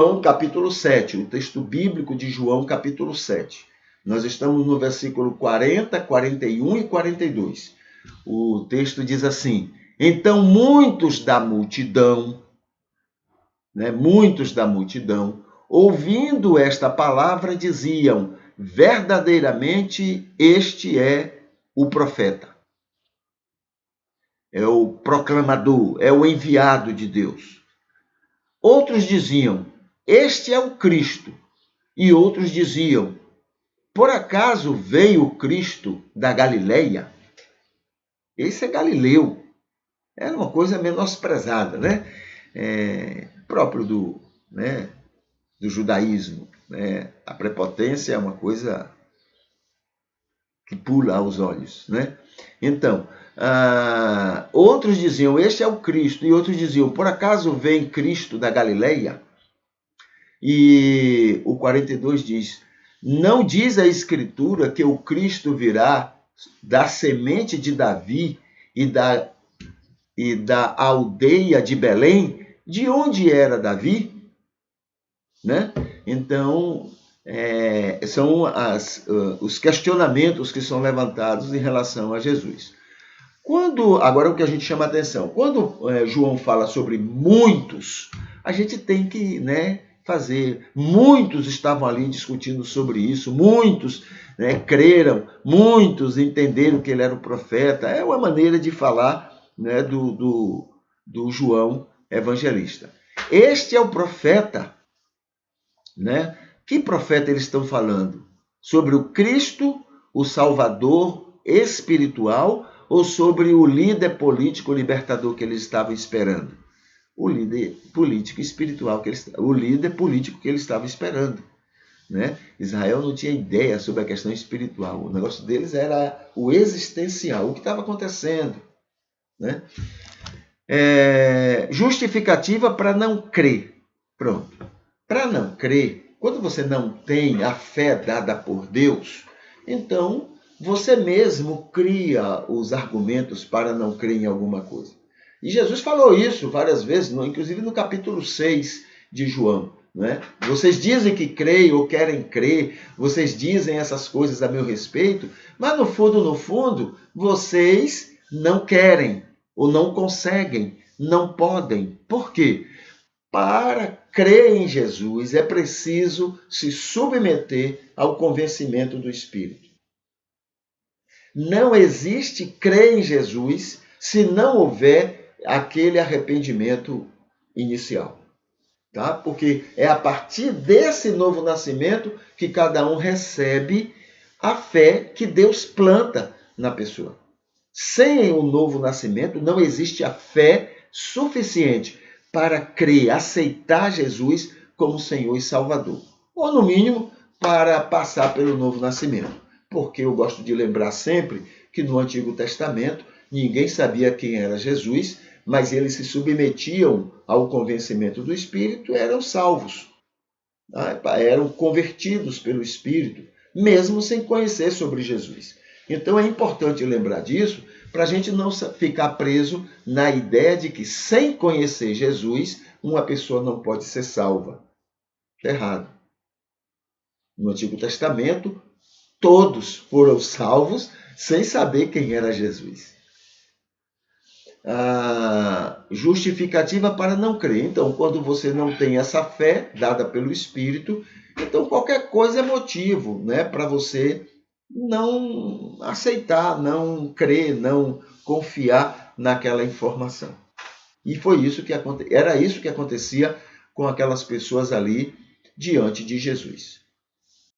João capítulo 7, o texto bíblico de João capítulo 7. Nós estamos no versículo 40, 41 e 42. O texto diz assim: então muitos da multidão, ouvindo esta palavra, diziam: verdadeiramente este é o profeta. É o proclamador, é o enviado de Deus. Outros diziam: este é o Cristo. E outros diziam: por acaso veio o Cristo da Galileia? Esse é Galileu. Era uma coisa menosprezada, né? Próprio do judaísmo. A prepotência é uma coisa que pula aos olhos, né? Então, outros diziam: este é o Cristo. E outros diziam: por acaso vem Cristo da Galileia? E o 42 diz: não diz a Escritura que o Cristo virá da semente de Davi e da aldeia de Belém? De onde era Davi? Né? Então, são os questionamentos que são levantados em relação a Jesus. Agora o que a gente chama a atenção, quando João fala sobre muitos, a gente tem que fazer. Muitos estavam ali discutindo sobre isso, muitos creram, muitos entenderam que ele era o profeta. É uma maneira de falar do João evangelista. Este é o profeta. Que profeta eles estão falando? Sobre o Cristo, o Salvador espiritual, ou sobre o líder político libertador que eles estavam esperando? O líder político espiritual, o líder político que eles estavam esperando. Israel não tinha ideia sobre a questão espiritual. O negócio deles era o existencial, o que estava acontecendo. Justificativa para não crer. Pronto. Para não crer, quando você não tem a fé dada por Deus, então você mesmo cria os argumentos para não crer em alguma coisa. E Jesus falou isso várias vezes, inclusive no capítulo 6 de João. Vocês dizem que creem ou querem crer, vocês dizem essas coisas a meu respeito, mas no fundo, vocês não querem, ou não conseguem, não podem. Por quê? Para crer em Jesus é preciso se submeter ao convencimento do Espírito. Não existe crer em Jesus se não houver aquele arrependimento inicial. Tá? Porque é a partir desse novo nascimento que cada um recebe a fé que Deus planta na pessoa. Sem o novo nascimento não existe a fé suficiente para crer, aceitar Jesus como Senhor e Salvador. Ou, no mínimo, para passar pelo novo nascimento. Porque eu gosto de lembrar sempre que no Antigo Testamento ninguém sabia quem era Jesus, mas eles se submetiam ao convencimento do Espírito e eram salvos. Eram convertidos pelo Espírito, mesmo sem conhecer sobre Jesus. Então é importante lembrar disso, para a gente não ficar preso na ideia de que sem conhecer Jesus, uma pessoa não pode ser salva. Está errado. No Antigo Testamento, todos foram salvos sem saber quem era Jesus. Justificativa para não crer. Então, quando você não tem essa fé dada pelo Espírito, então qualquer coisa é motivo para você não aceitar, não crer, não confiar naquela informação. E foi isso que era isso que acontecia com aquelas pessoas ali diante de Jesus.